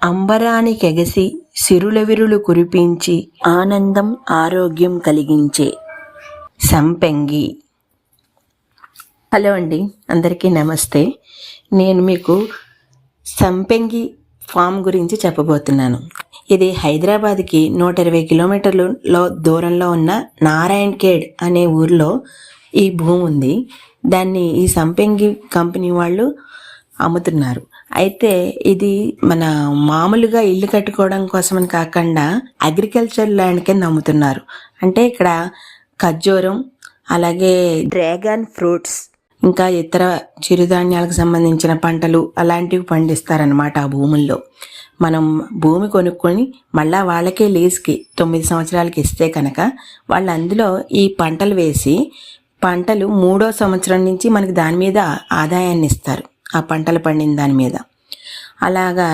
అంబరానికెగసి సిరులవిరులు కురిపించి ఆనందం ఆరోగ్యం కలిగించే సంపెంగి. హలో అండి, అందరికీ నమస్తే. నేను మీకు సంపెంగి ఫామ్ గురించి చెప్పబోతున్నాను. ఇది హైదరాబాద్కి 120 కిలోమీటర్ల దూరంలో ఉన్న నారాయణఖేడ్ అనే ఊరిలో ఈ భూమి ఉంది. దాన్ని ఈ సంపెంగి కంపెనీ వాళ్ళు అమ్ముతున్నారు. అయితే ఇది మన మామూలుగా ఇల్లు కట్టుకోవడం కోసమని కాకుండా అగ్రికల్చర్ ల్యాండ్ కింద అమ్ముతున్నారు. అంటే ఇక్కడ ఖర్జూరం, అలాగే డ్రాగన్ ఫ్రూట్స్, ఇంకా ఇతర చిరుధాన్యాలకు సంబంధించిన పంటలు అలాంటివి పండిస్తారనమాట ఆ భూముల్లో. మనం భూమి కొనుక్కొని మళ్ళా వాళ్ళకే లీజ్కి 9 సంవత్సరాలకి ఇస్తే కనుక వాళ్ళు అందులో ఈ పంటలు వేసి పంటలు 3వ సంవత్సరం నుంచి మనకి దాని మీద ఆదాయాన్ని ఇస్తారు. ఆ పంటలు పండిన దాని మీద అలాగా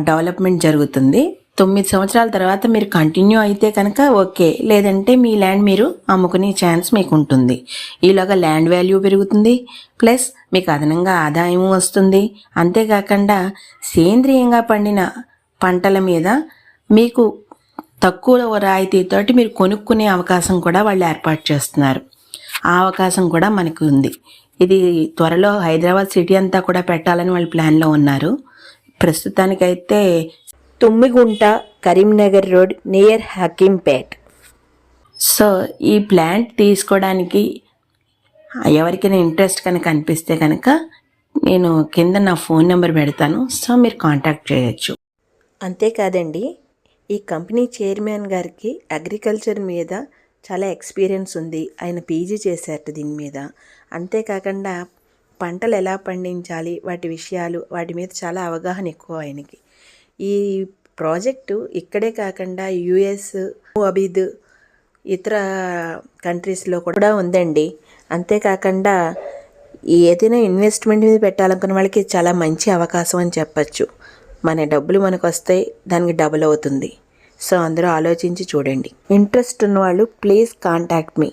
డెవలప్మెంట్ జరుగుతుంది. 9 సంవత్సరాల తర్వాత మీరు కంటిన్యూ అయితే కనుక ఓకే, లేదంటే మీ ల్యాండ్ మీరు అమ్ముకునే ఛాన్స్ మీకు ఉంటుంది. ఈలోగా ల్యాండ్ వాల్యూ పెరుగుతుంది, ప్లస్ మీకు అదనంగా ఆదాయం వస్తుంది. అంతేకాకుండా సేంద్రియంగా పండిన పంటల మీద మీకు తక్కువ రాయితీతోటి మీరు కొనుక్కునే అవకాశం కూడా వాళ్ళు ఏర్పాటు చేస్తున్నారు. ఆ అవకాశం కూడా మనకు ఉంది. ఇది త్వరలో హైదరాబాద్ సిటీ అంతా కూడా పెట్టాలని వాళ్ళు ప్లాన్లో ఉన్నారు. ప్రస్తుతానికైతే Tummiguntha, Karimnagar road near Hakimpet. So ఈ ప్లాంట్ తీసుకోవడానికి ఎవరికైనా ఇంట్రెస్ట్ కనుక అనిపిస్తే కనుక నేను కింద నా ఫోన్ నెంబర్ పెడతాను. సో మీరు కాంటాక్ట్ చేయొచ్చు. అంతేకాదండి, ఈ కంపెనీ చైర్మన్ గారికి అగ్రికల్చర్ మీద చాలా ఎక్స్పీరియన్స్ ఉంది. ఆయన పీజీ చేశారు దీని మీద. అంతేకాకుండా పంటలు ఎలా పండించాలి వాటి విషయాలు, వాటి మీద చాలా అవగాహన ఎక్కువ ఆయనకి. ఈ ప్రాజెక్టు ఇక్కడే కాకుండా యుఎస్, అబిద్, ఇతర కంట్రీస్లో కూడా ఉందండి. అంతేకాకుండా ఏదైనా ఇన్వెస్ట్మెంట్ మీద పెట్టాలనుకున్న వాళ్ళకి చాలా మంచి అవకాశం అని చెప్పచ్చు. మన డబ్బులు మనకు వస్తాయి, దానికి డబుల్ అవుతుంది. సో అందరూ ఆలోచించి చూడండి. ఇంట్రెస్ట్ ఉన్న వాళ్ళు ప్లీజ్ కాంటాక్ట్ మీ.